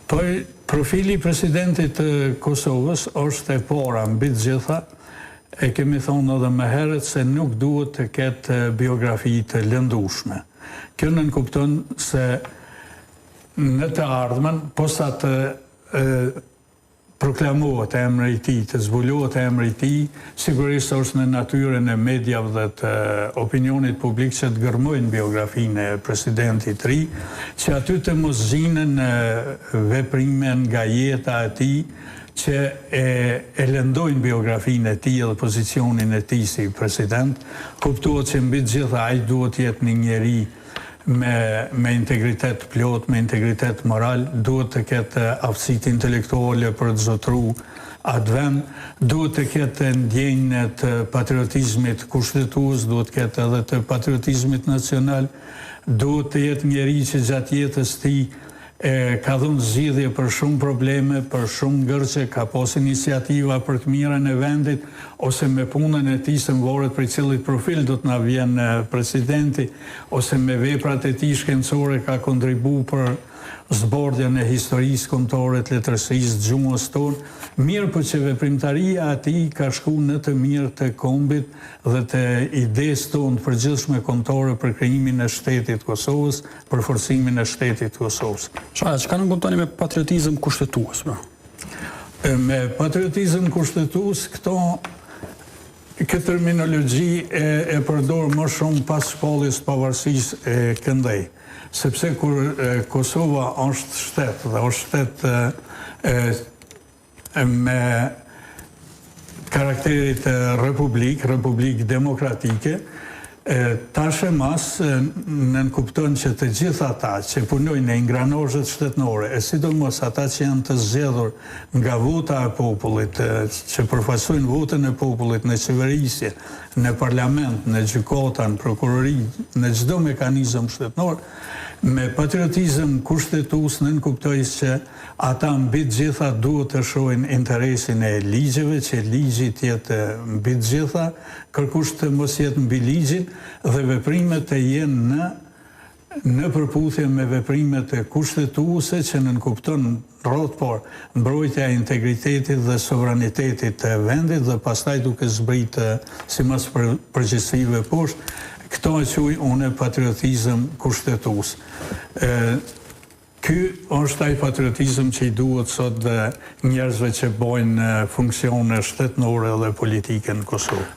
Profili presidentit të Kosovës është e para mbi të gjitha, e kemi thonë edhe më herët se nuk duhet të ketë biografi të lëndueshme. Kjo nënkupton se në të ardhmen, posa të proklamohet emri i tij, të zbulohet emri i tij, sigurisht është në natyrën e mediave dhe të opinionit publik që të gërmojnë biografinë e presidentit ri, që aty të mos zinen veprime nga jeta e tij që e lëndojnë biografinë e tij dhe pozicionin e tij si president. Kuptohet që mbi të gjitha ai duhet të jetë një njeri me integritet plot, me integritet moral, duhet të ketë aftësitë intelektuale për të zotëruar atë vend, duhet të ketë ndjenjën të patriotizmit kushtetues, duhet të ketë edhe të patriotizmit nacional, duhet të jetë njeri që gjatë jetës tij ka dhënë zgjidhje për shumë probleme, për shumë ngërçe, ka pas iniciativa për të mirën e vendit, ose me punën e tij se mvaret për cilit profil do të na vjen presidenti, ose me veprat e tij shkencore ka kontribuar për zbordhjen e historisë kombëtare të letërsisë gjuhës tonë, mirë po që veprimtaria e tij ka shkuar në të mirë të kombit dhe të idesë tonë të përgjithshme kombëtare për krijimin e shtetit Kosovës, për forcimin e shtetit Kosovës. Çka nuk kuptoni me patriotizëm kushtetues, pra? Me patriotizëm kushtetues këtë terminologji e përdor më shumë pas shpalljes të pavarësisë e këndej. Sepse kur Kosova është shtet dhe është shtet me karakterit republik demokratike, tash e mas nënkupton që të gjithë ata që punojnë në ingranozhet shtetënore, e sidomos ata që janë të zgjedhur nga vota e popullit, që përfaqësojnë votën e popullit në qeverisje, në parlament, në gjykata, në prokurori, në çdo mekanizëm shtetënor, me patriotizëm kushtetues nënkuptoj që ata mbi të gjitha duhet të shohin interesin e ligjeve, që ligji të jetë mbi të gjitha, kërkush të mos jetë mbi ligjin dhe veprimet të jenë në përputhje me veprimet e kushtetuese që nënkupton rrotpor mbrojtja e integritetit dhe sovranitetit të vendit dhe pastaj duke zbritë sipas përgjegjësive poshtë. Këto e quaj unë patriotizëm kushtetues. Ky është ai patriotizëm që i duhet sot njerëzve që bojnë funksione shtetënore dhe politike në Kosovë.